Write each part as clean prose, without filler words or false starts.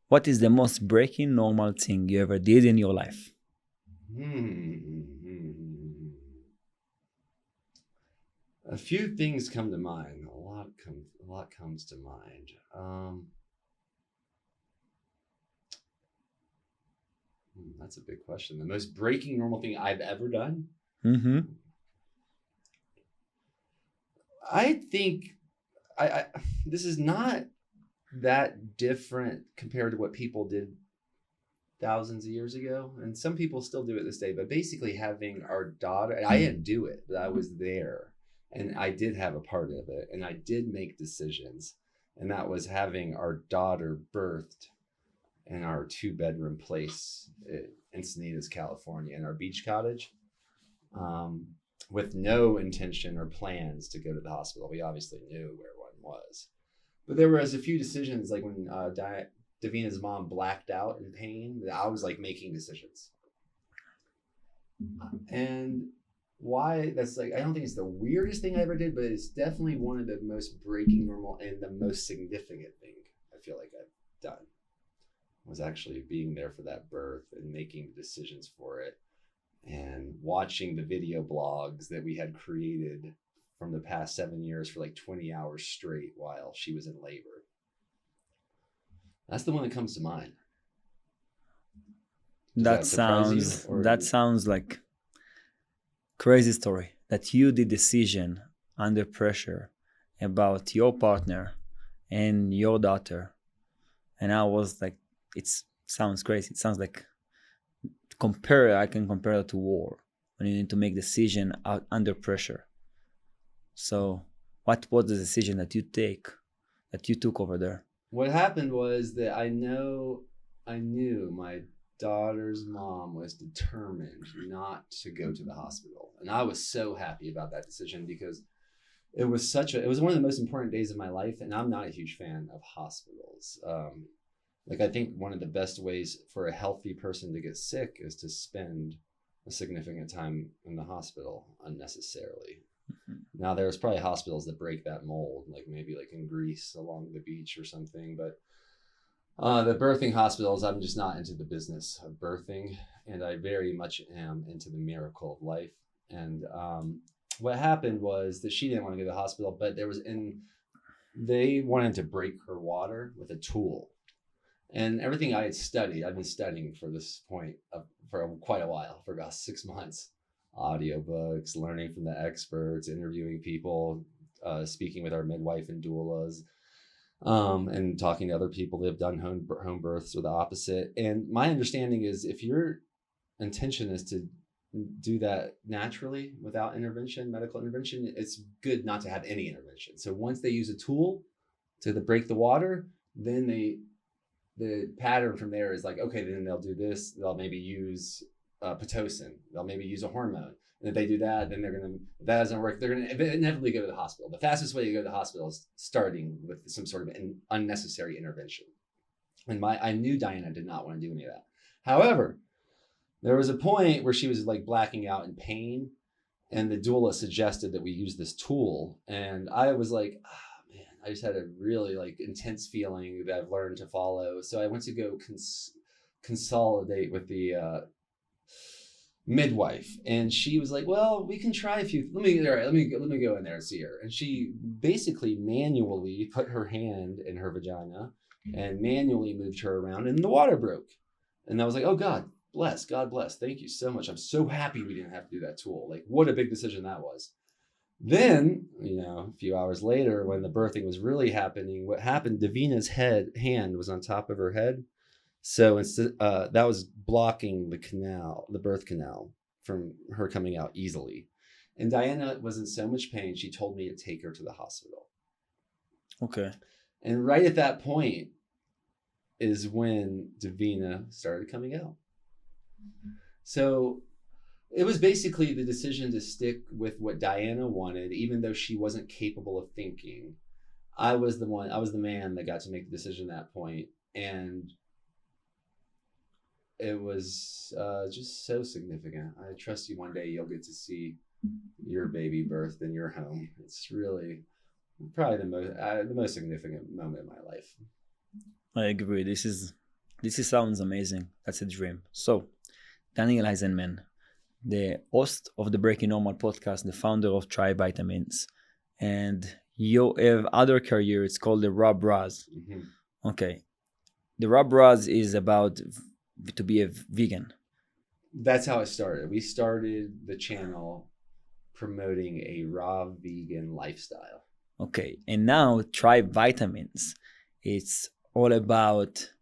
What is the most breaking normal thing you ever did in your life? A few things come to mind. A lot comes to mind. That's a big question. The most breaking normal thing I've ever done? Mm-hmm. I think I this is not that different compared to what people did thousands of years ago, and some people still do it this day. But basically, having our daughter, and I didn't do it, but I was there, and I did have a part of it, and I did make decisions, and that was having our daughter birthed in our 2-bedroom place in Encinitas, California, in our beach cottage. With no intention or plans to go to the hospital. We obviously knew where one was. But there was a few decisions, like when Davina's mom blacked out in pain, that I was like making decisions. And why that's like, I don't think it's the weirdest thing I ever did, but it's definitely one of the most breaking normal and the most significant thing I feel like I've done, was actually being there for that birth and making decisions for it, and watching the video blogs that we had created from the past 7 years for like 20 hours straight while she was in labor. That's the one that comes to mind. Does that surprise you? Or That sounds like crazy story that you did decision under pressure about your partner and your daughter. And I was like, it sounds crazy. It sounds like I can compare it to war, when you need to make decision out under pressure. So what was the decision that you took over there? What happened was that I knew my daughter's mom was determined not to go to the hospital, and I was so happy about that decision, because it was one of the most important days of my life, and I'm not a huge fan of hospitals. Like, I think one of the best ways for a healthy person to get sick is to spend a significant time in the hospital unnecessarily. Mm-hmm. Now, there's probably hospitals that break that mold, like maybe like in Greece along the beach or something. But the birthing hospitals, I'm just not into the business of birthing. And I very much am into the miracle of life. And what happened was that she didn't want to go to the hospital, but they wanted to break her water with a tool. And everything I had studied, I've been studying for this point for quite a while, for about 6 months. Audiobooks, learning from the experts, interviewing people, speaking with our midwife and doulas, and talking to other people that have done home births or the opposite. And my understanding is, if your intention is to do that naturally without intervention, medical intervention, it's good not to have any intervention. So once they use a tool to break the water, then the pattern from there is like, okay, then they'll do this. They'll maybe use Pitocin. They'll maybe use a hormone. And if they do that, then if that doesn't work, they're going to inevitably go to the hospital. The fastest way to go to the hospital is starting with some sort of an unnecessary intervention. And I knew Diana did not want to do any of that. However, there was a point where she was like blacking out in pain, and the doula suggested that we use this tool. And I was like, I just had a really like intense feeling that I've learned to follow. So I went to go consolidate with the midwife, and she was like, well, we can try a few. Let me go in there and see her. And she basically manually put her hand in her vagina and manually moved her around, and the water broke. And I was like, oh, God bless. Thank you so much. I'm so happy we didn't have to do that tool. Like, what a big decision that was. Then, a few hours later, when the birthing was really happening, what happened, Davina's hand was on top of her head. So that was blocking the birth canal, from her coming out easily. And Diana was in so much pain, she told me to take her to the hospital. Okay. And right at that point is when Davina started coming out. So it was basically the decision to stick with what Diana wanted, even though she wasn't capable of thinking. I was the man that got to make the decision at that point. And it was just so significant. I trust you one day you'll get to see your baby birthed in your home. It's really probably the most significant moment of my life. I agree. This is Sounds amazing. That's a dream. So, Daniel Eisenman, the host of the Breaking Normal podcast, the founder of Try Vitamins, and you have other career. It's called the Rob Raz. Mhm. Okay, the Rob Raz is about to be a vegan. That's how it started. We started the channel promoting a raw vegan lifestyle. Okay, and now Try Vitamins. It's all about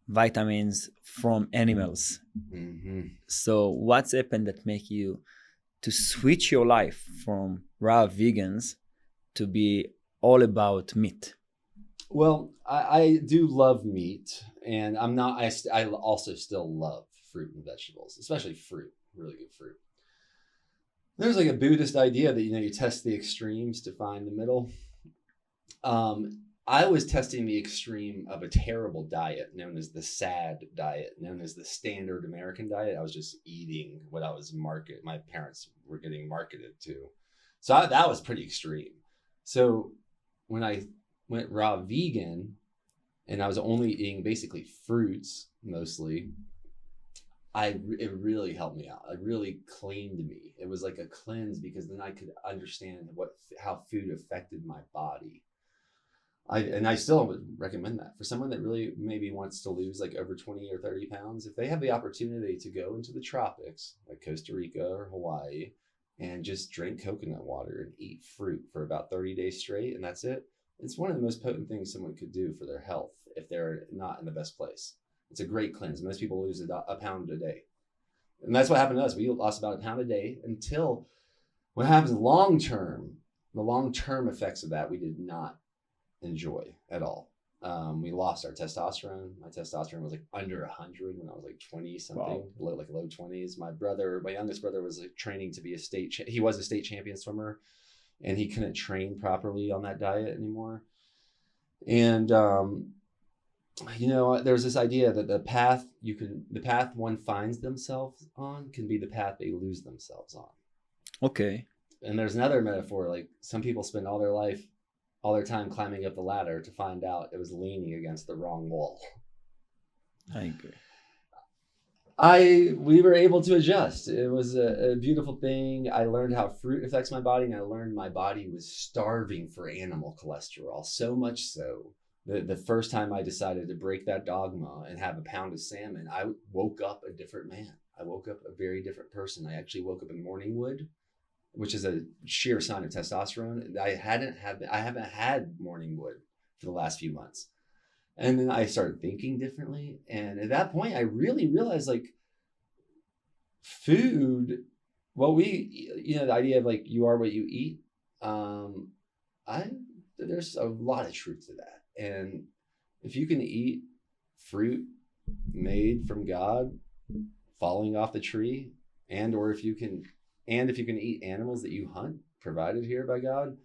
vitamins from animals. Mm-hmm. So, what's happened that make you to switch your life from raw vegans to be all about meat? Well, I do love meat, and I'm not. I also still love fruit and vegetables, especially fruit. Really good fruit. There's like a Buddhist idea that you test the extremes to find the middle. I was testing the extreme of a terrible diet known as the SAD diet, known as the standard American diet. I was just eating what I was my parents were getting marketed to. So that was pretty extreme. So when I went raw vegan and I was only eating basically fruits mostly, it really helped me out. It really cleaned me. It was like a cleanse because then I could understand how food affected my body. I still would recommend that for someone that really maybe wants to lose like over 20 or 30 pounds. If they have the opportunity to go into the tropics, like Costa Rica or Hawaii, and just drink coconut water and eat fruit for about 30 days straight, and that's it. It's one of the most potent things someone could do for their health if they're not in the best place. It's a great cleanse. Most people lose a pound a day. And that's what happened to us. We lost about a pound a day until what happens long term, the long-term effects of that, we did not enjoy at all. We lost our testosterone. My testosterone was like under 100 when I was like 20 something, wow. Like low 20s. My youngest brother was like training to be he was a state champion swimmer, and he couldn't train properly on that diet anymore. And there's this idea that the path one finds themselves on can be the path they lose themselves on. Okay. And there's another metaphor, like some people spend all their time climbing up the ladder to find out it was leaning against the wrong wall. I agree. We were able to adjust. It was a beautiful thing. I learned how fruit affects my body, and I learned my body was starving for animal cholesterol, so much so the first time I decided to break that dogma and have a pound of salmon, I woke up a different man. I woke up a very different person. I actually woke up in morning wood, which is a sheer sign of testosterone. I haven't had morning wood for the last few months. And then I started thinking differently. And at that point, I really realized like food, the idea of like you are what you eat. There's a lot of truth to that. And if you can eat fruit made from God, falling off the tree, or if you can eat animals that you hunt, provided here by God,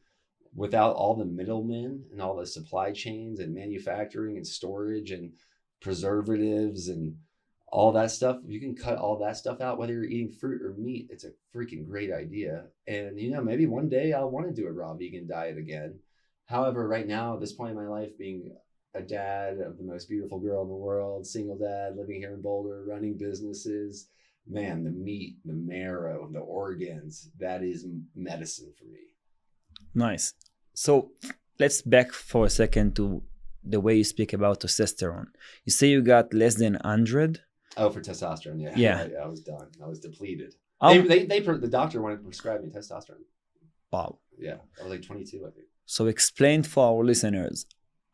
without all the middlemen and all the supply chains and manufacturing and storage and preservatives and all that stuff, if you can cut all that stuff out, whether you're eating fruit or meat, it's a freaking great idea. And maybe one day I'll want to do a raw vegan diet again. However, right now, at this point in my life, being a dad of the most beautiful girl in the world, single dad, living here in Boulder, running businesses, man, the meat, the marrow, the organs, that is medicine for me. Nice. So let's back for a second to the way you speak about testosterone. You say you got less than 100? Oh, for testosterone, yeah. Yeah. I was done. I was depleted. The doctor wanted to prescribe me testosterone. Wow. Yeah, I was like 22, I think. So explain for our listeners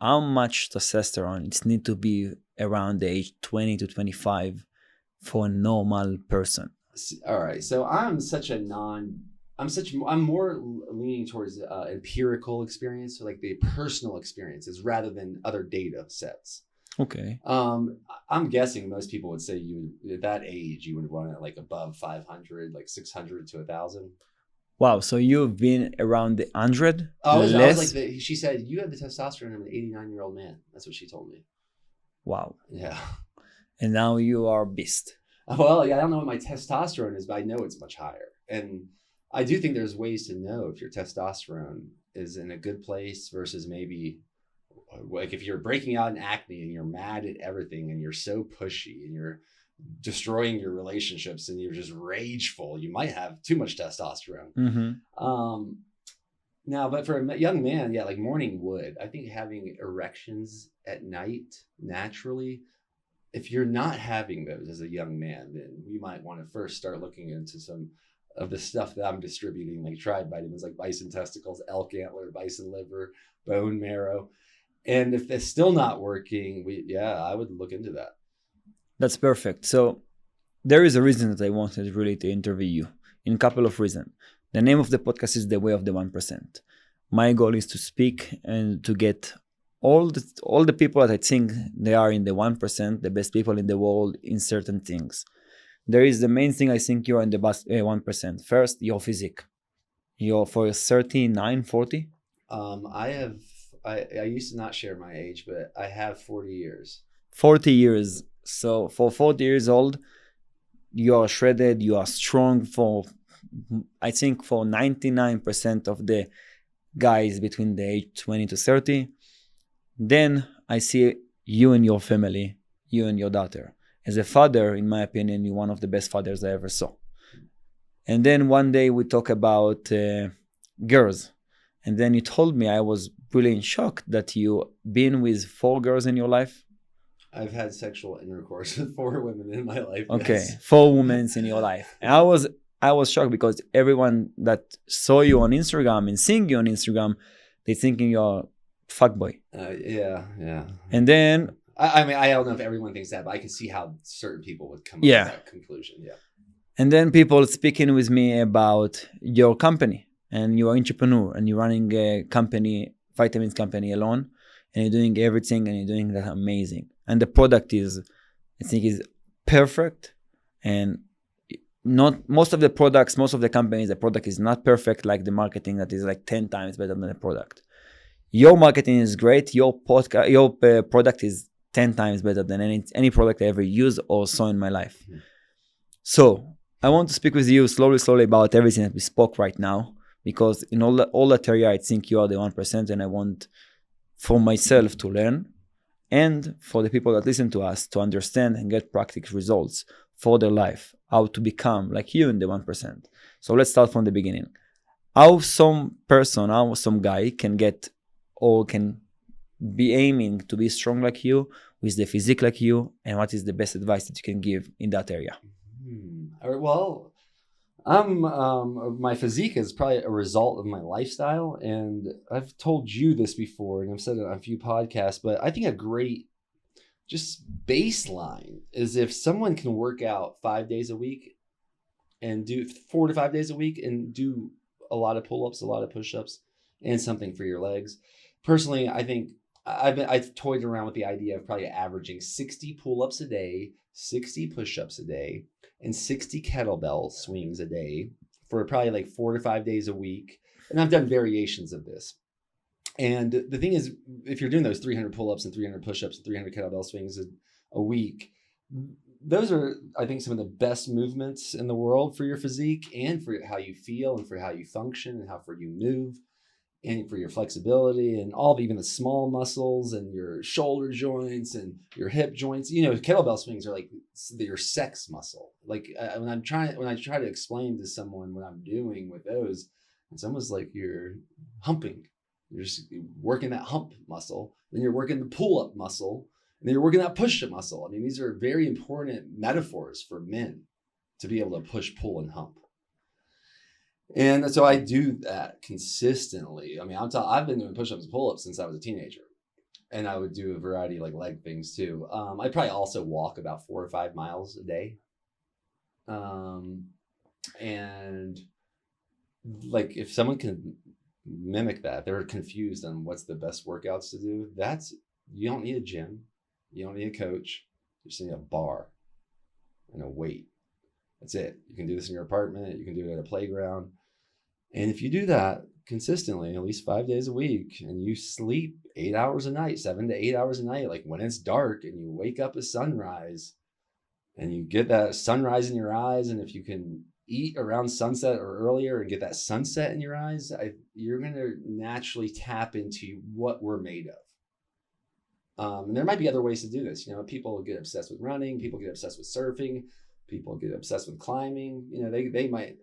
how much testosterone it's need to be around the age 20 to 25 for a normal person. All right. So I'm more leaning towards empirical experience, so like the personal experiences rather than other data sets. Okay. I'm guessing most people would say at that age you would want it like above 500, like 600 to 1,000. Wow. So you've been around the 100? I was like, she said, you have the testosterone of an 89-year-old man. That's what she told me. Wow. Yeah. And now you are beast. Well, yeah, I don't know what my testosterone is, but I know it's much higher. And I do think there's ways to know if your testosterone is in a good place versus maybe like if you're breaking out in acne and you're mad at everything and you're so pushy and you're destroying your relationships and you're just rageful, you might have too much testosterone. Now, but for a young man, yeah, like morning wood. I think having erections at night naturally, if you're not having those as a young man, then you might want to first start looking into some of the stuff that I'm distributing, like tribe vitamins, like bison testicles, elk antler, bison liver, bone marrow. And if that's still not working, I would look into that. That's perfect. So there is a reason that I wanted really to interview you, in a couple of reasons. The name of the podcast is The Way of the 1%. My goal is to speak and to get all the people that I think they are in the 1%, the best people in the world in certain things. There is the main thing I think you're in the best 1%. First, your physique. You're for 39, 40? I used to not share my age, but I have 40 years. 40 years. So for 40 years old, you are shredded, you are strong I think for 99% of the guys between the age 20 to 30. Then I see you and your family, you and your daughter. As a father, in my opinion, you're one of the best fathers I ever saw. And then one day we talk about girls. And then you told me, I was really in shock that you been with 4 girls in your life. I've had sexual intercourse with 4 women in my life. Okay, yes. 4 women in your life. And I was shocked because everyone that saw you on Instagram and seeing you on Instagram, they thinking you're fuckboy. Yeah. And then I mean, I don't know if everyone thinks that, but I can see how certain people would come up with that conclusion. Yeah. And then people speaking with me about your company, and you're an entrepreneur and you're running a company, vitamins company alone, and you're doing everything and you're doing that amazing. And the product is, I think, is perfect. And not most of the products, most of the companies, the product is not perfect, like the marketing that is like 10 times better than the product. Your marketing is great. Your product is 10 times better than any product I ever used or saw in my life. Mm-hmm. So I want to speak with you slowly about everything that we spoke right now, because in all that area, I think you are the 1%, and I want for myself to learn and for the people that listen to us to understand and get practical results for their life, how to become like you in the 1%. So let's start from the beginning. How some guy can get or can be aiming to be strong like you, with the physique like you, and what is the best advice that you can give in that area? Well, my physique is probably a result of my lifestyle, and I've told you this before, and I've said it on a few podcasts, but I think a great just baseline is if someone can work out 5 days a week and do 4 to 5 days a week and do a lot of pull-ups, a lot of push-ups, and something for your legs. Personally, I think I've toyed around with the idea of probably averaging 60 pull-ups a day, 60 push-ups a day, and 60 kettlebell swings a day for probably like 4 to 5 days a week. And I've done variations of this. And the thing is, if you're doing those 300 pull-ups and 300 push-ups and 300 kettlebell swings a week, those are, I think, some of the best movements in the world for your physique and for how you feel and for how you function and how for you move and for your flexibility and all even the small muscles and your shoulder joints and your hip joints. You know, kettlebell swings are like your sex muscle. Like when I try to explain to someone what I'm doing with those, it's almost like you're humping. You're just working that hump muscle, then you're working the pull-up muscle, and then you're working that push-up muscle. I mean, these are very important metaphors for men to be able to push, pull, and hump. And so I do that consistently. I mean, I've been doing push-ups and pull-ups since I was a teenager. And I would do a variety of like leg things too. I probably also walk about 4 or 5 miles a day. And like if someone can mimic that, they're confused on what's the best workouts to do. You don't need a gym. You don't need a coach. You just need a bar and a weight. That's it. You can do this in your apartment. You can do it at a playground. And if you do that consistently, at least 5 days a week, and you sleep 8 hours a night, 7 to 8 hours a night, like when it's dark and you wake up at sunrise and you get that sunrise in your eyes, and if you can eat around sunset or earlier and get that sunset in your eyes, you're going to naturally tap into what we're made of. And there might be other ways to do this. People get obsessed with running, people get obsessed with surfing, people get obsessed with climbing. They might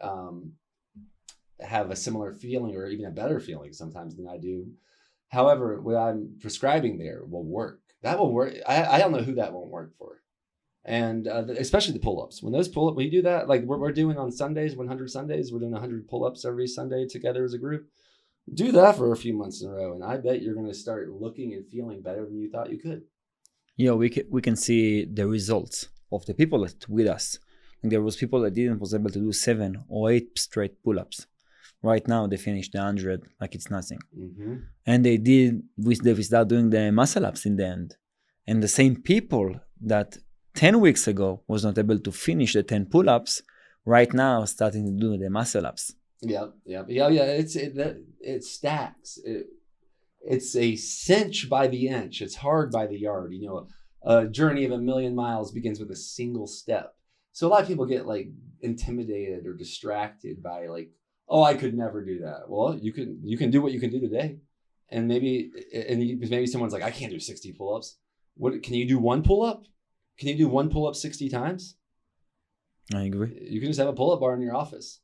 have a similar feeling or even a better feeling sometimes than I do. However, what I'm prescribing there will work. That will work. I don't know who that won't work for. And especially the pull-ups. When you do that, like we're doing on Sundays, 100 Sundays, we're doing 100 pull-ups every Sunday together as a group. Do that for a few months in a row, and I bet you're going to start looking and feeling better than you thought you could. Yeah, we can see the results of the people that with us. And there was people that didn't was able to do 7 or 8 straight pull-ups. Right now they finished the 100 like it's nothing. Mm-hmm. And they did without doing the muscle ups in the end. And the same people that 10 weeks ago was not able to finish the 10 pull-ups, right now starting to do the muscle ups. Yeah. It stacks. It's a cinch by the inch. It's hard by the yard. A journey of 1,000,000 miles begins with a single step. So a lot of people get like intimidated or distracted by like, oh, I could never do that. Well, you can do what you can do today, and maybe someone's like, I can't do 60 pull-ups. What can you do? One pull-up? Can you do one pull-up 60 times? I agree. You can just have a pull-up bar in your office.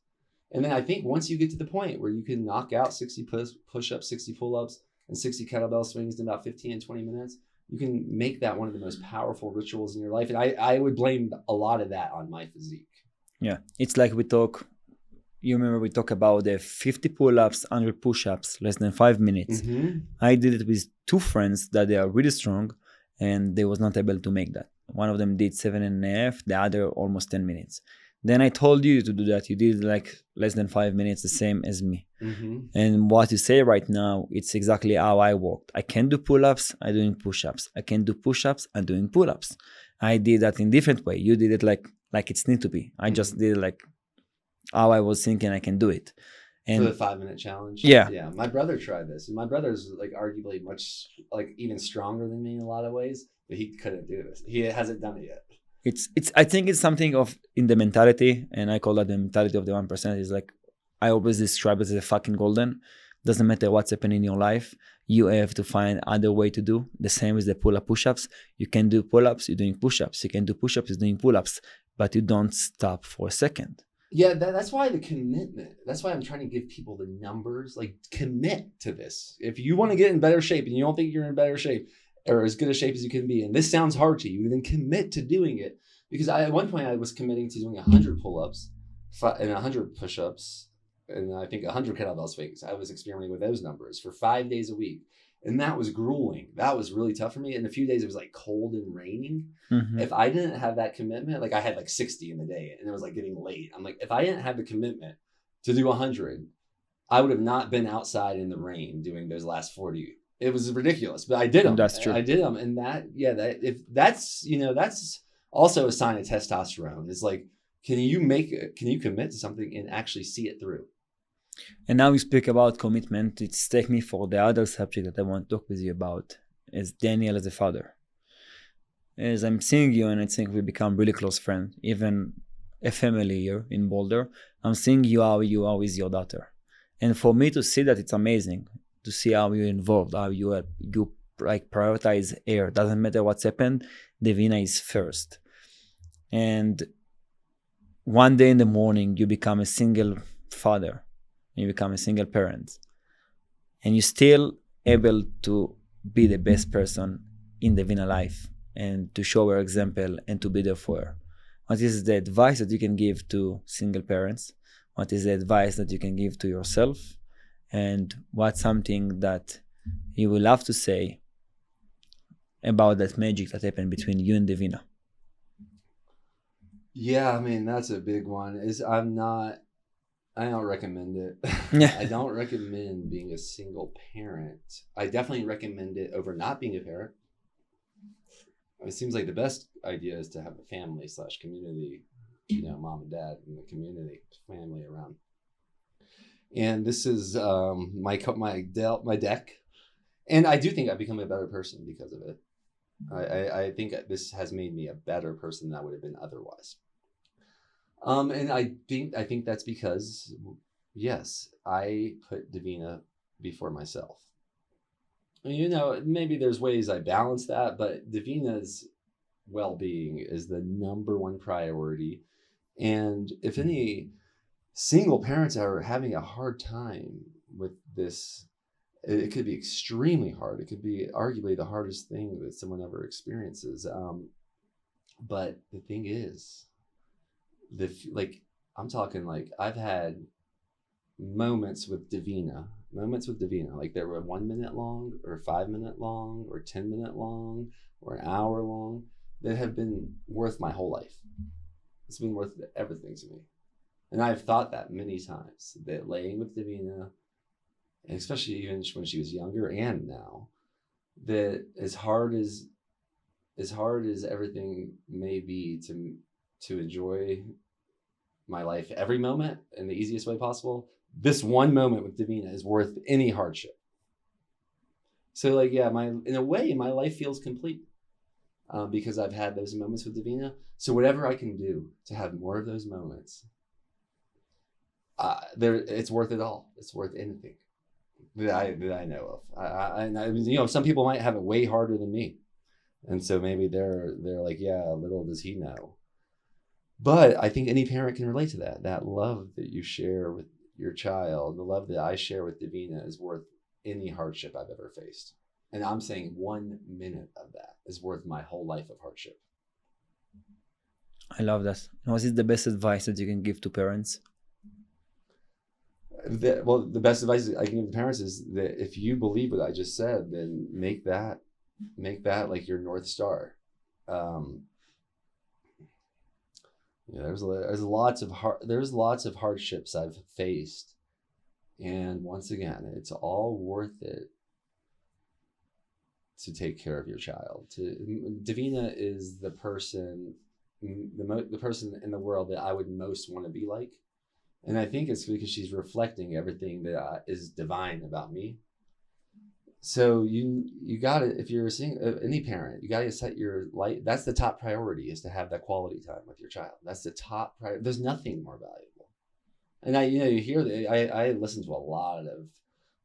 And then I think once you get to the point where you can knock out 60 push-ups, 60 pull-ups, and 60 kettlebell swings in about 15 and 20 minutes, you can make that one of the most powerful rituals in your life. And I would blame a lot of that on my physique. Yeah. It's like you remember we talk about the 50 pull-ups, 100 push-ups, less than 5 minutes. Mm-hmm. I did it with 2 friends that they are really strong and they was not able to make that. One of them did 7.5, the other almost 10 minutes. Then I told you to do that. You did like less than 5 minutes, the same as me. Mm-hmm. And what you say right now, it's exactly how I worked. I can do pull-ups, I'm doing push-ups. I can do push-ups, I'm doing pull-ups. I did that in different way. You did it like it's need to be. I just did it like how I was thinking I can do it. And for the 5-minute challenge. Yeah. My brother tried this, and my brother's like arguably much like even stronger than me in a lot of ways, but he couldn't do this. He hasn't done it yet. I think it's something of in the mentality, and I call that the mentality of the 1%. Is like I always describe it as a fucking golden. Doesn't matter what's happening in your life, you have to find other way to do. The same with the pull-up push-ups. You can do pull-ups, you're doing push-ups. You can do push-ups, you're doing pull-ups, but you don't stop for a second. Yeah, that's why the commitment. That's why I'm trying to give people the numbers. Like, commit to this. If you want to get in better shape and you don't think you're in better shape or as good a shape as you can be, and this sounds hard to you, then commit to doing it. Because at one point I was committing to doing 100 pull-ups and 100 push-ups and I think 100 kettlebell swings. I was experimenting with those numbers for 5 days a week. And that was grueling. That was really tough for me. And a few days it was like cold and raining. Mm-hmm. If I didn't have that commitment, like I had like 60 in the day and it was like getting late. I'm like, if I didn't have the commitment to do 100, I would have not been outside in the rain doing those last 40. It was ridiculous, but I did them. That's true. I did them. And that's also a sign of testosterone. It's like, can you commit to something and actually see it through? And now we speak about commitment. It's take me for the other subject that I want to talk with you about, is Daniel as a father. As I'm seeing you, and I think we become really close friends, even a family here in Boulder. I'm seeing you how you are with your daughter. And for me to see that, it's amazing to see how you're involved, how you like prioritize air. Doesn't matter what's happened, Davina is first. And one day in the morning, you become a single father. You become a single parent, and you're still able to be the best person in the Vina life and to show her example and to be there for her. What is the advice that you can give to single parents? What is the advice that you can give to yourself? And what's something that you will love to say about that magic that happened between you and Davina? Yeah, I mean, that's a big one. I don't recommend it. Yeah. I don't recommend being a single parent. I definitely recommend it over not being a parent. It seems like the best idea is to have a family / community, mom and dad in the community, family around. And this is my deck. And I do think I've become a better person because of it. I think this has made me a better person than I would have been otherwise. And I think that's because, yes, I put Davina before myself. Maybe there's ways I balance that, but Davina's well-being is the number one priority. And if any single parents are having a hard time with this, it could be extremely hard. It could be arguably the hardest thing that someone ever experiences. But the thing is, like I'm talking like I've had moments with Davina, like they were 1 minute long or 5 minute long or 10 minute long or an hour long that have been worth my whole life. It's been worth everything to me. And I've thought that many times that laying with Davina, and especially even when she was younger and now, that as hard as everything may be to enjoy my life every moment in the easiest way possible, this one moment with Davina is worth any hardship. So like, yeah, in a way, my life feels complete because I've had those moments with Davina. So whatever I can do to have more of those moments, it's worth it all. It's worth anything that I know of. Some people might have it way harder than me, and so maybe they're like, yeah, little does he know. But I think any parent can relate to that. That love that you share with your child, the love that I share with Davina is worth any hardship I've ever faced. And I'm saying 1 minute of that is worth my whole life of hardship. I love that. What is the best advice that you can give to parents? The best advice I can give to parents is that if you believe what I just said, then make that like your North Star. There's lots of hardships I've faced, and once again, it's all worth it to take care of your child. Davina is the person in the world that I would most want to be like, and I think it's because she's reflecting everything that is divine about me. So you got to, if you're seeing any parent, you got to set your life. That's the top priority, is to have that quality time with your child. That's the top priority. There's nothing more valuable. And you hear that I listen to a lot of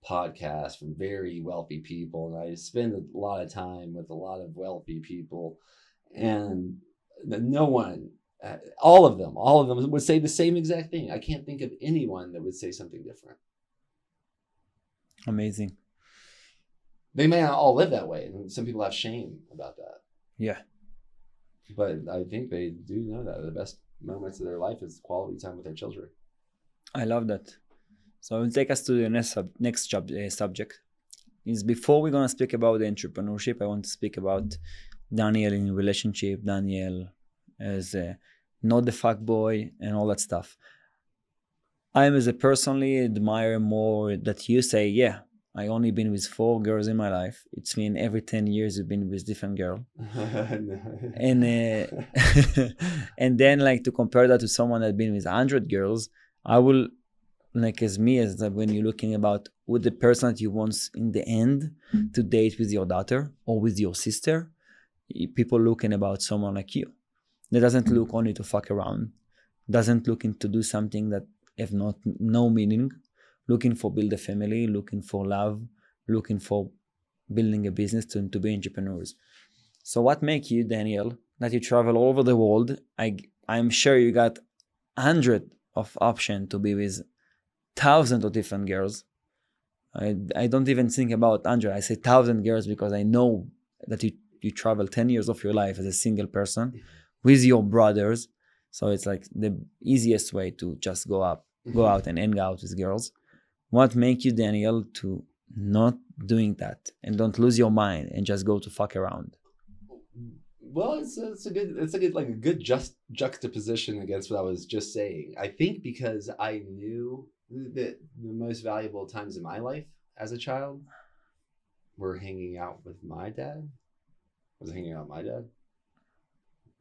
podcasts from very wealthy people, and I spend a lot of time with a lot of wealthy people, and no one, all of them would say the same exact thing. I can't think of anyone that would say something different. Amazing. They may not all live that way, and some people have shame about that. Yeah. But I think they do know that the best moments of their life is quality time with their children. I love that. So it will take us to the next subject. Is before we're going to speak about the entrepreneurship, I want to speak about Daniel in relationship, Daniel as not the fuck boy and all that stuff. I am as a personally admire more that you say, yeah, I only been with 4 girls in my life. It's mean every 10 years you've been with different girl. And and then like to compare that to someone that been with 100 girls, I will like as when you're looking about with the person that you want in the end to date with your daughter or with your sister, people looking about someone like you. That doesn't look only to fuck around, doesn't looking to do something that have no meaning, looking for build a family, looking for love, looking for building a business to be entrepreneurs. So what make you, Daniel, that you travel all over the world? I'm sure you got 100 of option to be with thousands of different girls. I don't even think about 100. I say 1,000 girls because I know that you travel 10 years of your life as a single person with your brothers. So it's like the easiest way to just go out and hang out with girls. What make you, Daniel, to not doing that and don't lose your mind and just go to fuck around? Well, it's a good juxtaposition against what I was just saying. I think because I knew that the most valuable times in my life as a child were hanging out with my dad. I was hanging out with my dad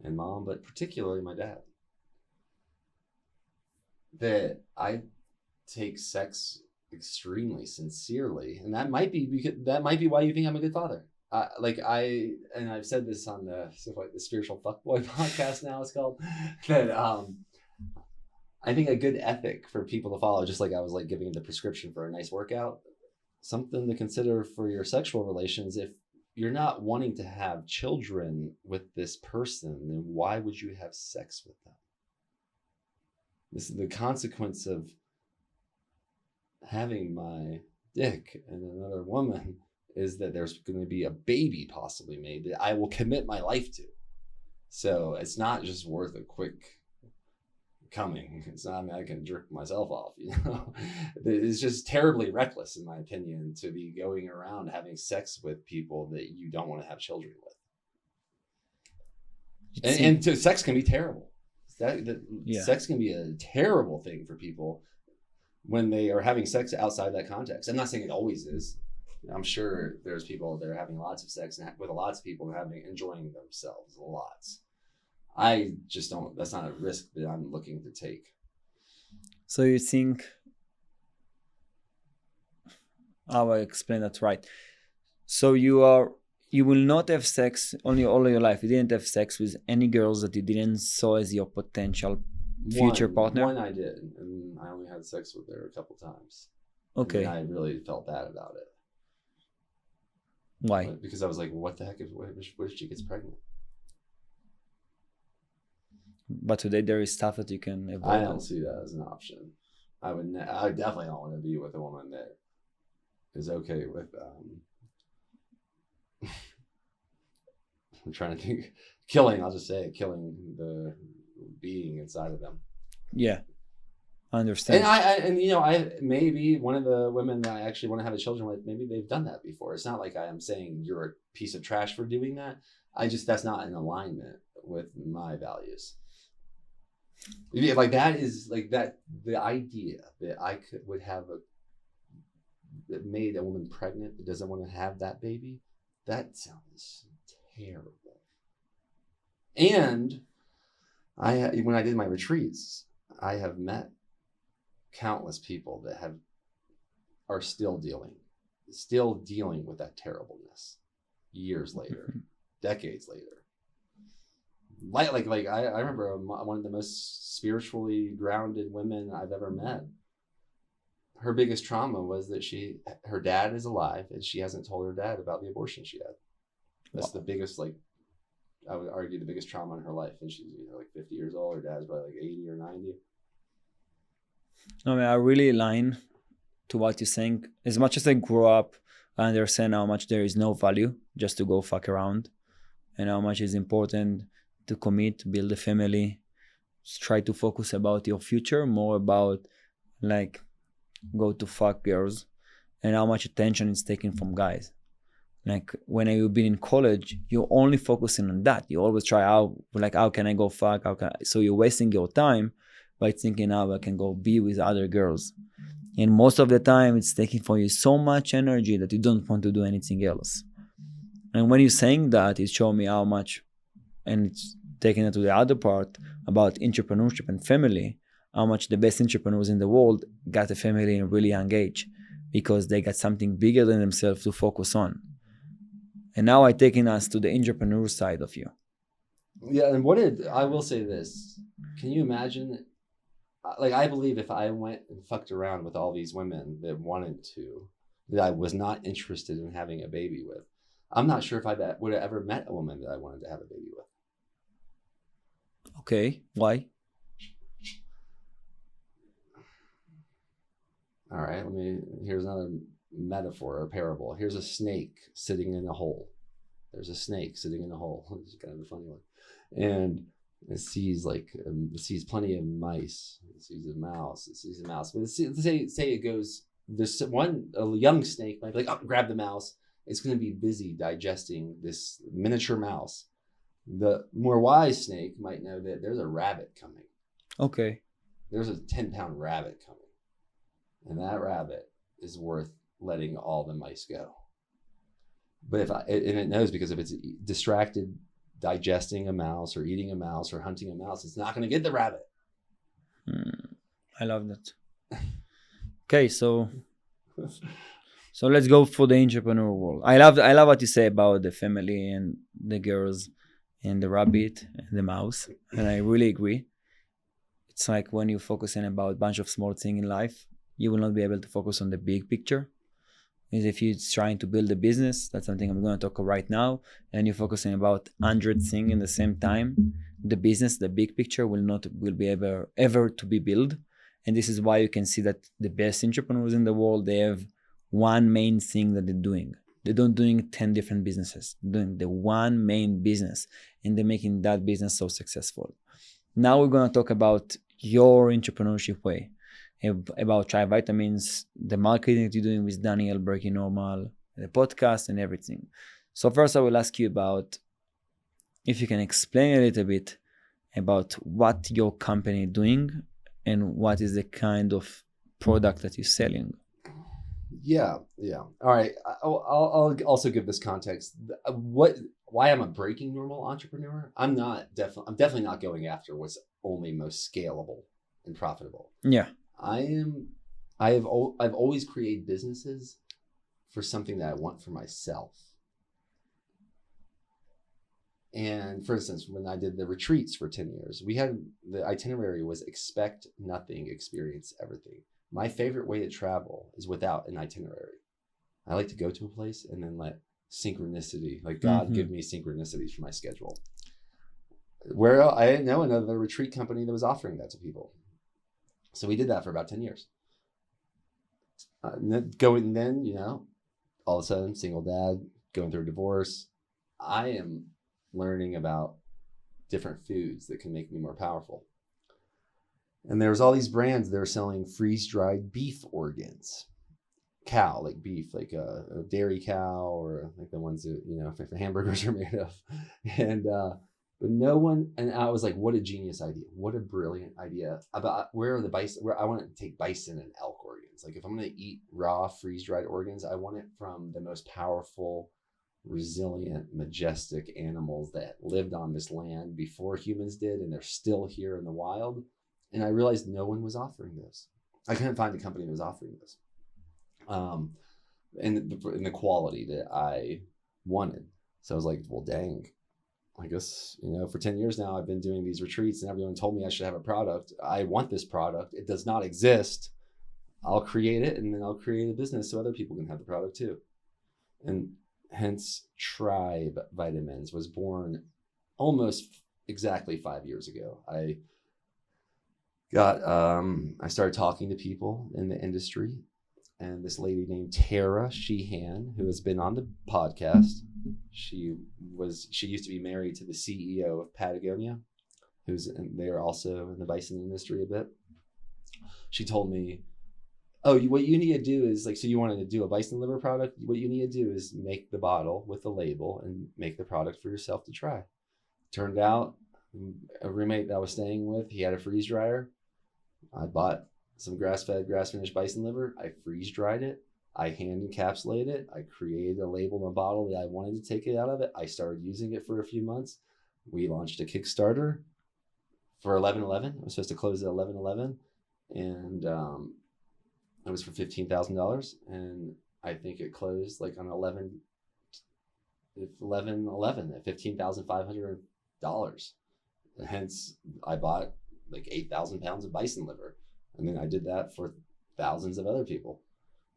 and mom, but particularly my dad. That I take sex extremely sincerely, and that might be why you think I'm a good father. I've said this on the spiritual fuckboy podcast now it's called, that I think a good ethic for people to follow, just like I was like giving the prescription for a nice workout, something to consider for your sexual relations. If you're not wanting to have children with this person, then why would you have sex with them? This is the consequence of having my dick and another woman, is that there's going to be a baby possibly made that I will commit my life to. So it's not just worth a quick coming. It's not, I mean, I can jerk myself off, you know. It's just terribly reckless, in my opinion, to be going around having sex with people that you don't want to have children with. And sex can be terrible. Yeah. Sex can be a terrible thing for people when they are having sex outside that context. I'm not saying it always is. I'm sure there's people that are having lots of sex with lots of people and enjoying themselves lots. I just don't, that's not a risk that I'm looking to take. So you think, how I explain that right? So you will not have sex only all your life. You didn't have sex with any girls that you didn't saw as your potential future partner? One I did, and I only had sex with her a couple times. Okay. And I really felt bad about it. Why? Because I was like, what the heck what if she gets pregnant? But today there is stuff that you can avoid. I don't see that as an option. I definitely don't want to be with a woman that is okay with I'm trying to think, killing the being inside of them. Yeah, I understand. And I maybe one of the women that I actually want to have a children with, maybe they've done that before. It's not like I am saying you're a piece of trash for doing that. That's not in alignment with my values. Like that is like that, the idea that I would have that made a woman pregnant that doesn't want to have that baby, that sounds terrible. And when I did my retreats, I have met countless people that are still dealing with that terribleness years later, decades later. Like I remember one of the most spiritually grounded women I've ever met. Her biggest trauma was that her dad is alive and she hasn't told her dad about the abortion she had. That's the biggest, like, I would argue the biggest trauma in her life. And she's like 50 years old. Her dad's probably like 80 or 90. I mean, I really align to what you're saying. As much as I grew up, I understand how much there is no value just to go fuck around, and how much is important to commit, build a family, try to focus about your future, more about like go to fuck girls, and how much attention is taken from guys. Like when you've been in college, you're only focusing on that. You always try how can I go fuck? So you're wasting your time by thinking how I can go be with other girls. And most of the time it's taking from you so much energy that you don't want to do anything else. And when you're saying that, it showed me how much, and it's taking it to the other part about entrepreneurship and family, how much the best entrepreneurs in the world got a family in a really young age because they got something bigger than themselves to focus on. And now I'm taking us to the entrepreneur side of you. Yeah, and I will say this. Can you imagine, like, I believe if I went and fucked around with all these women that I was not interested in having a baby with, I'm not sure if I would have ever met a woman that I wanted to have a baby with. Okay, why? All right, here's another metaphor or parable. Here's a snake sitting in a hole. There's a snake sitting in a hole. It's kind of a funny one. And it sees plenty of mice. It sees a mouse. But say it goes, there's a young snake might be like, oh, grab the mouse. It's going to be busy digesting this miniature mouse. The more wise snake might know that there's a rabbit coming. Okay. There's a 10-pound rabbit coming. And that rabbit is worth letting all the mice go. But and it knows, because if it's distracted digesting a mouse or eating a mouse or hunting a mouse, it's not going to get the rabbit. I love that. Okay, so let's go for the entrepreneur world. I love what you say about the family and the girls and the rabbit and the mouse, and I really agree. It's like when you're focusing about a bunch of small things in life, you will not be able to focus on the big picture. is if you're trying to build a business, that's something I'm going to talk right now, and you're focusing about 100 things in the same time, the business, the big picture will be ever to be built. And this is why you can see that the best entrepreneurs in the world, they have one main thing that they're doing. They don't doing 10 different businesses, they're doing the one main business, and they're making that business so successful. Now we're going to talk about your entrepreneurship way, about Try Vitamins, the marketing that you're doing with Daniel, Breaking Normal, the podcast and everything. So first I will ask you about if you can explain a little bit about what your company is doing and what is the kind of product that you're selling. Yeah. All right. I'll also give this context. Why I'm a breaking normal entrepreneur? I'm definitely not going after what's only most scalable and profitable. Yeah. I've always created businesses for something that I want for myself. And for instance, when I did the retreats for 10 years, the itinerary was expect nothing, experience everything. My favorite way to travel is without an itinerary. I like to go to a place and then let synchronicity, like God give me synchronicities for my schedule. Where I didn't know another retreat company that was offering that to people. So we did that for about 10 years. Then, all of a sudden, single dad, going through a divorce. I am learning about different foods that can make me more powerful. And there was all these brands that are selling freeze-dried beef organs. Cow, like beef, like a dairy cow, or like the ones that, the hamburgers are made of. And, but no one, and I was like, what a genius idea. What a brilliant idea. About where are the bison, where I want to take bison and elk organs. Like if I'm going to eat raw freeze-dried organs, I want it from the most powerful, resilient, majestic animals that lived on this land before humans did, and they're still here in the wild. And I realized no one was offering this. I couldn't find a company that was offering this. And the quality that I wanted. So I was like, well, dang, I guess, for 10 years now, I've been doing these retreats and everyone told me I should have a product. I want this product. It does not exist. I'll create it, and then I'll create a business so other people can have the product too. And hence Tribe Vitamins was born almost exactly 5 years ago. I started talking to people in the industry, and this lady named Tara Sheehan, who has been on the podcast, she used to be married to the CEO of Patagonia, they're also in the bison industry a bit. She told me, what you need to do is so you wanted to do a bison liver product. What you need to do is make the bottle with the label and make the product for yourself to try. Turned out, a roommate that I was staying with, he had a freeze dryer. I bought some grass-fed, grass-finished bison liver. I freeze-dried it. I hand encapsulated it. I created a label and a bottle that I wanted to take it out of it. I started using it for a few months. We launched a Kickstarter for 11/11. I was supposed to close at 11/11, and it was for $15,000. And I think it closed on 11/11 at $15,500. Hence, I bought 8,000 pounds of bison liver. And then I did that for thousands of other people.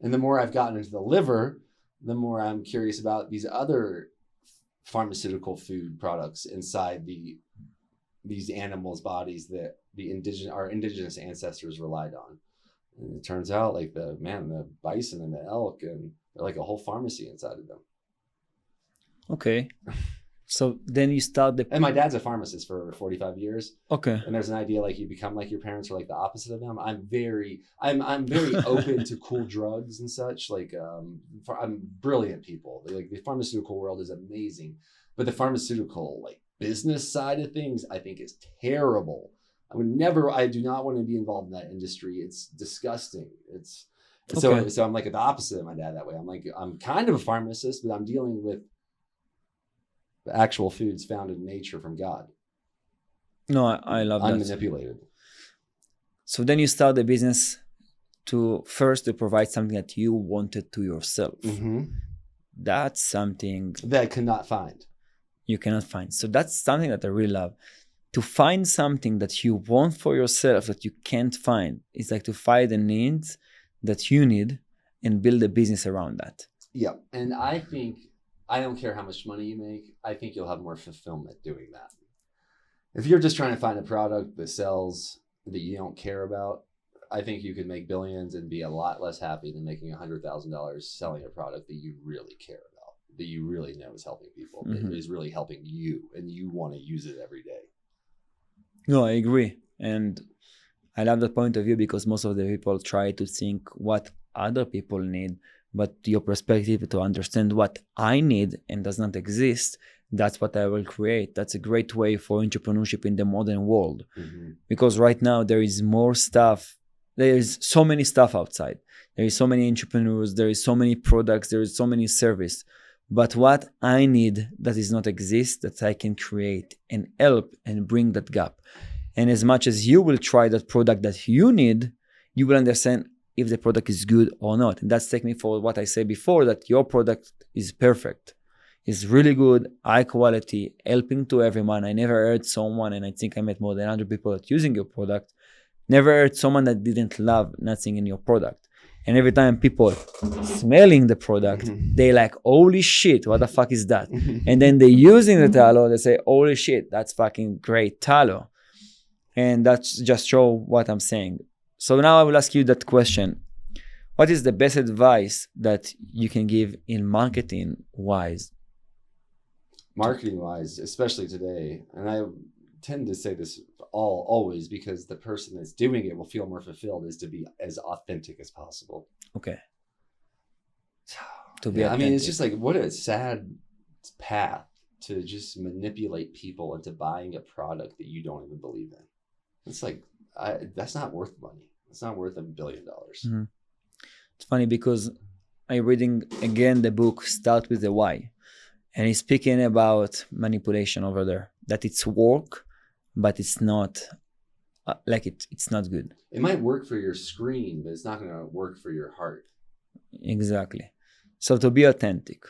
And the more I've gotten into the liver, the more I'm curious about these other pharmaceutical food products inside these animals' bodies that our indigenous ancestors relied on. And it turns out the bison and the elk, and they're like a whole pharmacy inside of them. Okay. So then you start and my dad's a pharmacist for 45 years. Okay. And there's an idea you become like your parents, or the opposite of them. I'm very open to cool drugs and such. I'm brilliant people. The pharmaceutical world is amazing, but the pharmaceutical business side of things, I think, is terrible. I do not want to be involved in that industry. It's disgusting. So I'm the opposite of my dad that way. I'm kind of a pharmacist, but I'm dealing with the actual foods found in nature from God. No, I love that. Unmanipulated. So then you start the business to provide something that you wanted to yourself. Mm-hmm. That's something that I could not find. You cannot find. So that's something that I really love. To find something that you want for yourself that you can't find. It's to find the needs that you need and build a business around that. Yeah. And I think, I don't care how much money you make. I think you'll have more fulfillment doing that. If you're just trying to find a product that sells that you don't care about, I think you could make billions and be a lot less happy than making $100,000 selling a product that you really care about, that you really know is helping people, that is really helping you, and you want to use it every day. No, I agree. And I love that point of view because most of the people try to think what other people need, but your perspective to understand what I need and does not exist, that's what I will create. That's a great way for entrepreneurship in the modern world. Because right now there is more stuff. There is so many stuff outside. There is so many entrepreneurs. There is so many products. There is so many service. But what I need that is not exist, that I can create and help and bring that gap. And as much as you will try that product that you need, you will understand if the product is good or not. And that's taking me for what I said before, that your product is perfect. It's really good, high quality, helping to everyone. I never heard someone, and I think I met more than 100 people that using your product, never heard someone that didn't love nothing in your product. And every time people smelling the product, they like, holy shit, what the fuck is that? And then they using the tallow, they say, holy shit, that's fucking great tallow. And that's just show what I'm saying. So now I will ask you that question. What is the best advice that you can give in marketing wise? Marketing wise, especially today, and I tend to say this always because the person that's doing it will feel more fulfilled, is to be as authentic as possible. Okay. To be authentic. I mean, it's just like, what a sad path to just manipulate people into buying a product that you don't even believe in. It's like, that's not worth money. It's not worth $1 billion. It's funny because I'm reading again the book Start with the Why. And he's speaking about manipulation over there. That it's work, but it's not it's not good. It might work for your screen, but it's not going to work for your heart. Exactly. So to be authentic.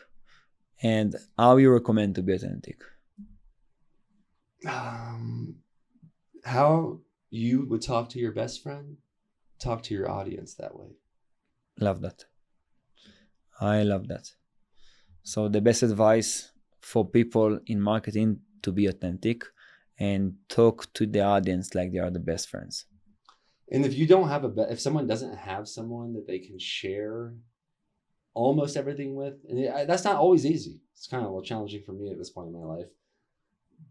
And how you recommend to be authentic? How you would talk to your best friend, talk to your audience that way. Love that. I love that. So the best advice for people in marketing to be authentic and talk to the audience like they are the best friends. And if you don't have if someone doesn't have someone that they can share almost everything with, and that's not always easy. It's kind of a little challenging for me at this point in my life.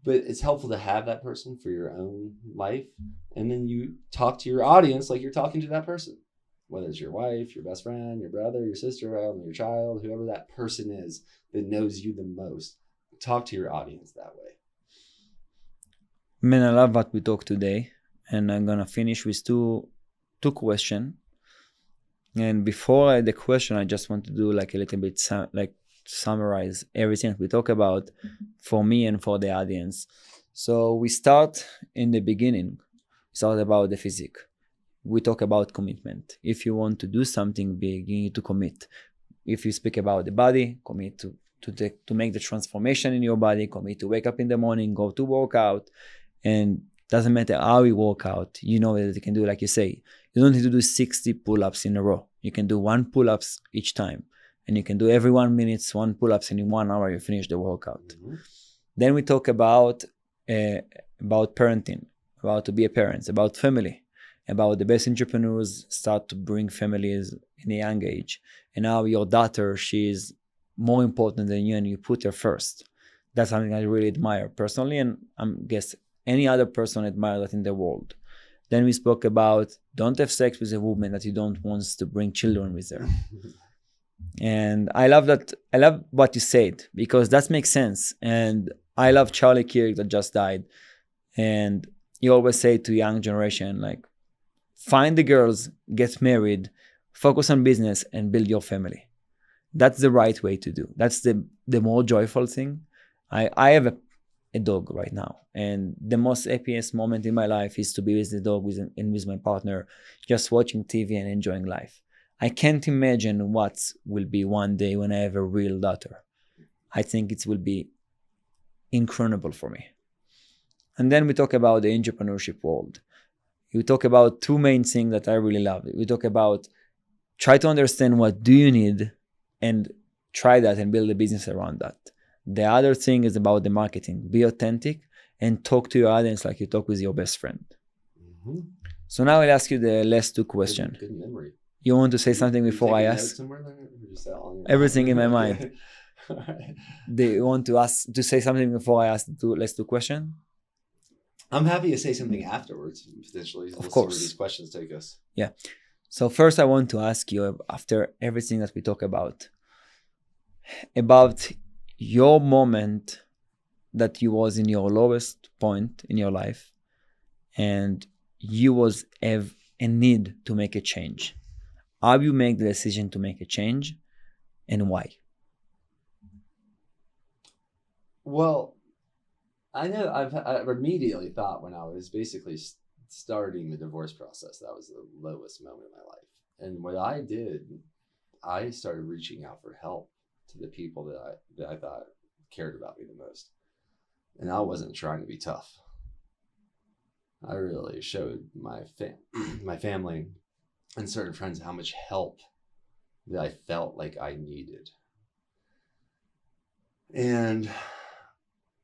But it's helpful to have that person for your own life. And then you talk to your audience like you're talking to that person. Whether it's your wife, your best friend, your brother, your sister, your child, whoever that person is that knows you the most. Talk to your audience that way. Man, I love what we talked today. And I'm going to finish with two questions. And before the question, I just want to do like a little bit summarize everything that we talk about for me and for the audience. So we start in the beginning. We start about the physique. We talk about commitment. If you want to do something big, you need to commit. If you speak about the body, commit to make the transformation in your body, commit to wake up in the morning, go to work out. And doesn't matter how you work out, you know that you can do, like you say, you don't need to do 60 pull-ups in a row. You can do 1 pull-ups each time. And you can do every 1 minute, 1 pull-ups, and in 1 hour you finish the workout. Then we talk about parenting, about to be a parent, about family, about the best entrepreneurs start to bring families in a young age. And now your daughter, she's more important than you and you put her first. That's something I really admire personally, and I guess any other person admire that in the world. Then we spoke about don't have sex with a woman that you don't want to bring children with her. And I love that. I love what you said because that makes sense. And I love Charlie Kirk that just died. And he always say to young generation, like, find the girls, get married, focus on business and build your family. That's the right way to do. That's the more joyful thing. I have a dog right now. And the most happiest moment in my life is to be with the dog and with my partner, just watching TV and enjoying life. I can't imagine what will be one day when I have a real daughter. I think it will be incredible for me. And then we talk about the entrepreneurship world. We talk about 2 main things that I really love. We talk about try to understand what do you need and try that and build a business around that. The other thing is about the marketing. Be authentic and talk to your audience like you talk with your best friend. Mm-hmm. So now I'll ask you the last two questions. Good memory. You want to say something You before I take a note ask? somewhere there, or just on your Everything in my Okay. mind. All right. Do you want to say something before I ask the last two questions? I'm happy to say something afterwards, potentially. We'll see where course. these questions take us. So first I want to ask you, after everything that we talk about your moment that you was in your lowest point in your life and you was have a need to make a change. How you make the decision to make a change and why? Well, I know I've immediately thought when I was basically starting the divorce process, that was the lowest moment in my life. And what I did, I started reaching out for help to the people that I thought cared about me the most. And I wasn't trying to be tough. I really showed my family and certain friends how much help that I felt like I needed. And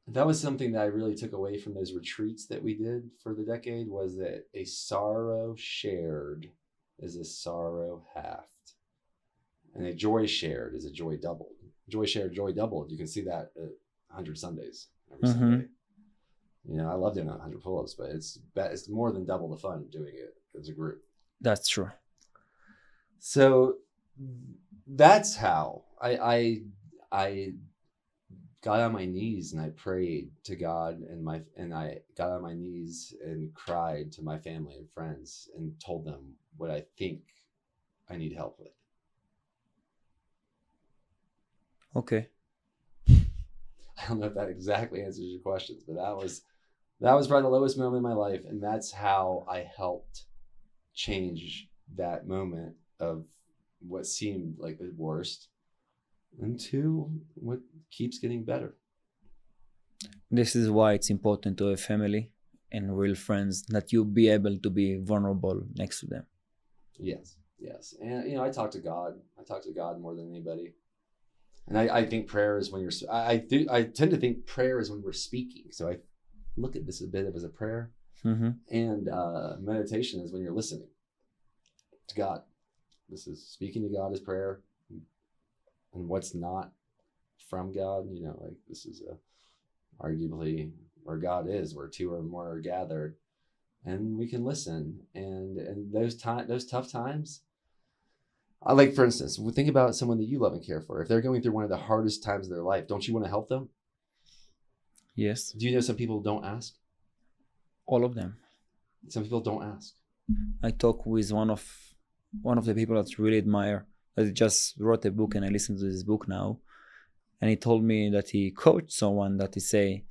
that was something that I really took away from those retreats that we did for the decade, was that a sorrow shared is a sorrow halved. And a joy shared is a joy doubled. Joy shared, joy doubled. You can see that at 100 Sundays every Sunday. You know, I love doing 100 pull-ups, but it's more than double the fun doing it as a group. That's true. So that's how I got on my knees and I prayed to God, and I got on my knees and cried to my family and friends and told them what I think I need help with. Okay. I don't know if that exactly answers your questions, but that was probably the lowest moment in my life, and that's how I helped change that moment of what seemed like the worst into what keeps getting better. This is why it's important to have family and real friends, that you be able to be vulnerable next to them. Yes. And, you know, I talk to God more than anybody. And I think prayer is when you're, I tend to think prayer is when we're speaking. So I look at this a bit as a prayer. Mm-hmm. And meditation is when you're listening to God. This is speaking to God as prayer. And what's not from God, you know, like this is arguably where God is, where two or more are gathered, and we can listen. And those tough times, like for instance, think about someone that you love and care for. If they're going through one of the hardest times of their life, don't you want to help them? Yes. Do you know some people don't ask? All of them. Some people don't ask. I talk with one of the people that I really admire, that just wrote a book, and I listen to this book now. And he told me that he coached someone that he say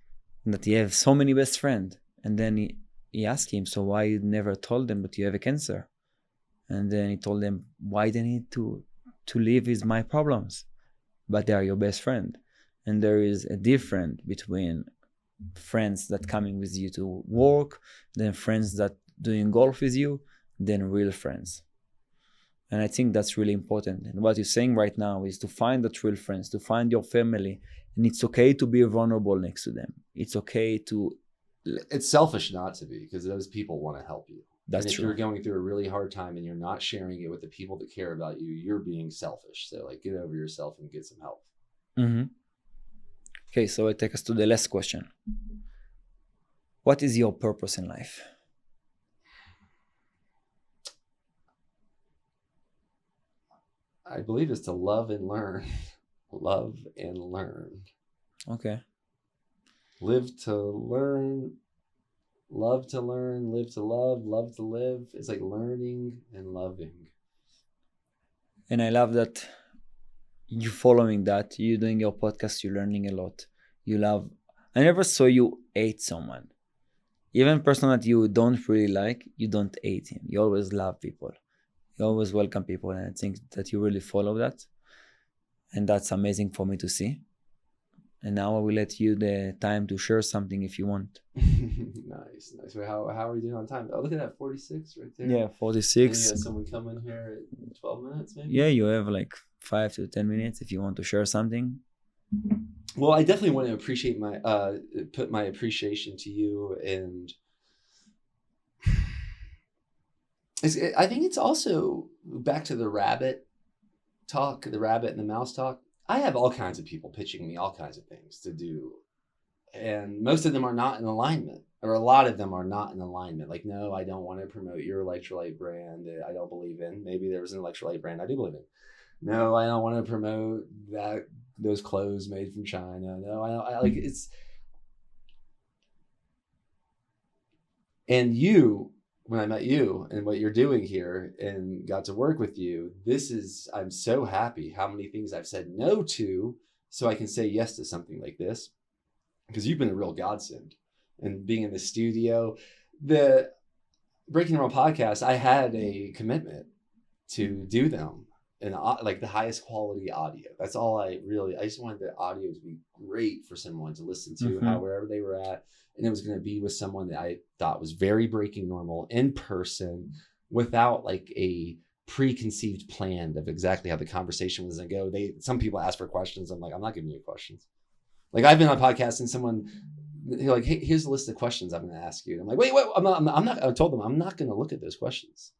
that he have so many best friends. And then he asked him, so why you never told them that you have a cancer? And then he told them, why they need to live with my problems? But they are your best friend. And there is a difference between friends that coming with you to work, then friends that doing golf with you, then real friends. And I think that's really important. And what you're saying right now is to find the real friends, to find your family. And it's okay to be vulnerable next to them. It's okay to... It's selfish not to be, because those people want to help you. That's and if true. you're going through a really hard time and you're not sharing it with the people that care about you, you're being selfish. So like, get over yourself and get some help. Mm-hmm. Okay, so it takes us to the last question. What is your purpose in life? I believe it's to love and learn. Love and learn. Okay. Live to learn, love to learn, live to love to live. It's like learning and loving. And I love that you following that. You doing your podcast, you're learning a lot. You love... I never saw you hate someone. Even a person that you don't really like, you don't hate him. You always love people. You always welcome people. And I think that you really follow that. And that's amazing for me to see. And now I will let you the time to share something if you want. Nice. Wait, how are we doing on time? Oh, look at that, 46 right there. Yeah, And you 46. have someone come in here at 12 minutes, maybe? Yeah, you have like 5 to 10 minutes if you want to share something. Well, I definitely want to appreciate put my appreciation to you, and I think it's also back to the rabbit talk, the rabbit and the mouse talk. I have all kinds of people pitching me all kinds of things to do, and most of them are not in alignment, or a lot of them are not in alignment. Like, no, I don't want to promote your electrolyte brand that I don't believe in. Maybe there was an electrolyte brand I do believe in. No, I don't want to promote those clothes made from China. No, I like it's. And you, when I met you and what you're doing here and got to work with you, I'm so happy how many things I've said no to so I can say yes to something like this, because you've been a real godsend. And being in the studio, the Breaking Normal podcast, I had a commitment to do them and like the highest quality audio. That's all I just wanted the audio to be great for someone to listen to, wherever they were at. And it was going to be with someone that I thought was very Breaking Normal in person, without like a preconceived plan of exactly how the conversation was going to go. Some people ask for questions. I'm like, I'm not giving you questions. Like, I've been on podcasts and someone, you're like, hey, here's a list of questions I'm going to ask you. And I'm like, wait, I'm not. I told them I'm not going to look at those questions.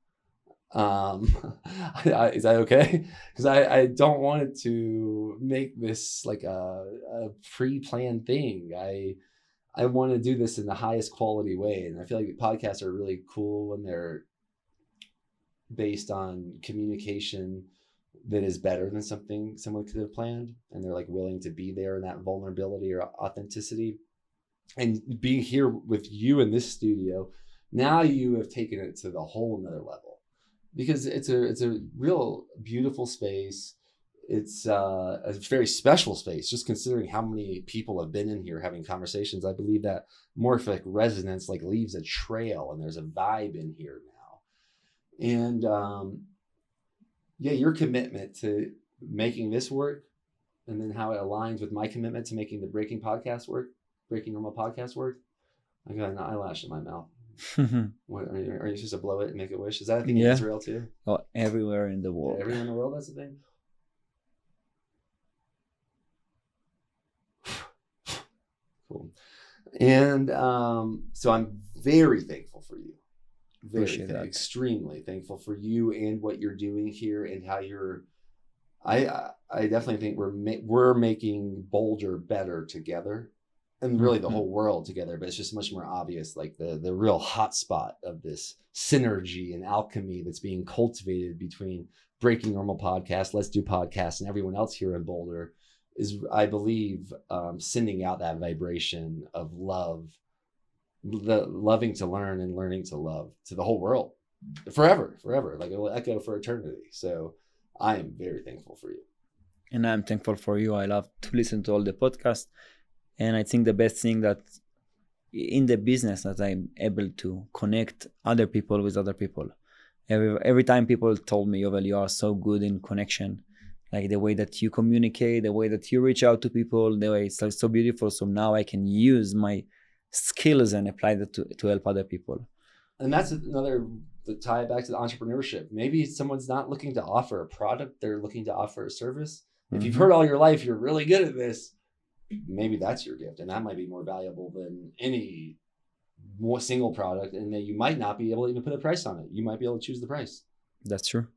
Is that okay? Because I don't want it to make this like a pre-planned thing. I want to do this in the highest quality way, and I feel like podcasts are really cool when they're based on communication that is better than something someone could have planned, and they're like willing to be there in that vulnerability or authenticity. And being here with you in this studio, now you have taken it to the whole nother level, because it's a real beautiful space. It's a very special space, just considering how many people have been in here having conversations. I believe that morphic resonance like leaves a trail, and there's a vibe in here now. And yeah, your commitment to making this work, and then how it aligns with my commitment to making the Breaking Normal podcast work. I got an eyelash in my mouth. What are you supposed to blow it and make a wish? Is that a thing in Israel too? Oh, everywhere in the world. Everywhere in the world, that's the thing. Cool. And so I'm very thankful for you. Extremely thankful for you and what you're doing here, and how you're. I definitely think we're making Boulder better together, and really the whole world together. But it's just much more obvious, like the real hot spot of this synergy and alchemy that's being cultivated between Breaking Normal podcast, Let's Do Podcast, and everyone else here in Boulder is, I believe, sending out that vibration of love, the loving to learn and learning to love to the whole world forever, like it will echo for eternity. So I am very thankful for you. And I'm thankful for you. I love to listen to all the podcasts. And I think the best thing that in the business that I'm able to connect other people with other people. Every time people told me, Yovel, you are so good in connection. Like the way that you communicate, the way that you reach out to people, the way it's like so beautiful. So now I can use my skills and apply that to help other people. And that's another, to tie it back to the entrepreneurship. Maybe someone's not looking to offer a product, they're looking to offer a service. If you've heard all your life, you're really good at this, maybe that's your gift. And that might be more valuable than any more single product. And then you might not be able to even put a price on it. You might be able to choose the price. That's true.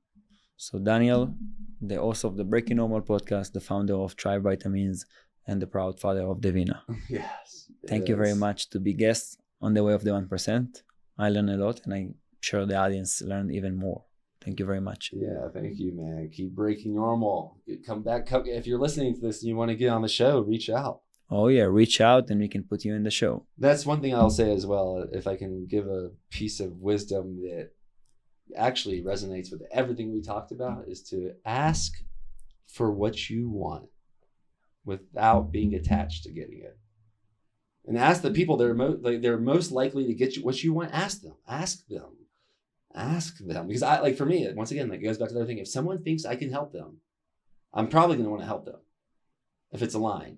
So Daniel, the host of the Breaking Normal podcast, the founder of Tribe Vitamins, and the proud father of Devina. Yes. Thank you very much to be guests on the Way of the 1%. I learned a lot, and I'm sure the audience learned even more. Thank you very much. Yeah, thank you, man. Keep breaking normal. Come back. If you're listening to this and you want to get on the show, reach out. Oh, yeah. Reach out and we can put you in the show. That's one thing I'll say as well. If I can give a piece of wisdom that actually resonates with everything we talked about, is to ask for what you want without being attached to getting it. And ask the people that they're most likely to get you what you want. Ask them. Because for me, once again, it goes back to the other thing. If someone thinks I can help them, I'm probably going to want to help them if it's aligned.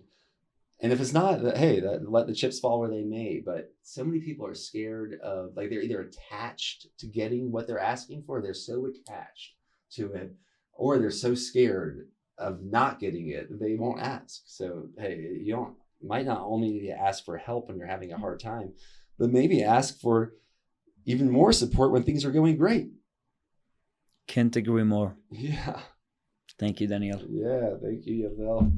And if it's not, hey, let the chips fall where they may. But so many people are scared of, like, they're either attached to getting what they're asking for, they're so attached to it, or they're so scared of not getting it that they won't ask. So hey, might not only need to ask for help when you're having a hard time, but maybe ask for even more support when things are going great. Can't agree more. Yeah. Thank you, Daniel. Yeah. Thank you, Yovel.